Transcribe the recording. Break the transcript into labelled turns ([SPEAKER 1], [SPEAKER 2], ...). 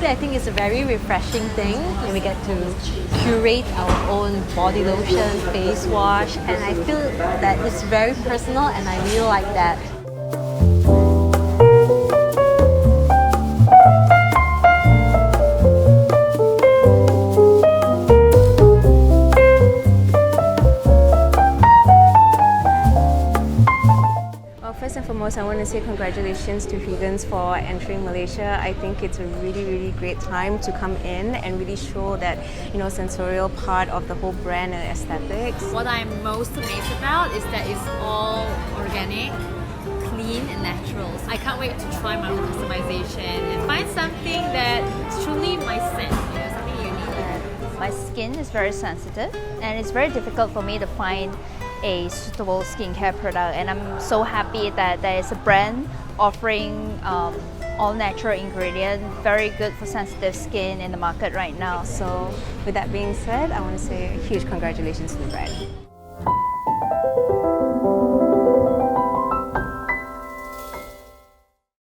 [SPEAKER 1] Honestly, I think it's a very refreshing thing, and we get to curate our own body lotion, face wash, and I feel that it's very personal, and I really like that.
[SPEAKER 2] First and foremost, I want to say congratulations to Vegans for entering Malaysia. I think it's a really great time to come in and really show that, sensorial part of the whole brand and aesthetics.
[SPEAKER 3] What I'm most amazed about is that it's all organic, clean and natural. I can't wait to try my own customization and find something that is truly my scent, something unique.
[SPEAKER 4] My skin is very sensitive and it's very difficult for me to find a suitable skincare product, and I'm so happy that there is a brand offering all natural ingredient, very good for sensitive skin in the market right now.
[SPEAKER 2] So with that being said, I want to say a huge congratulations to the brand.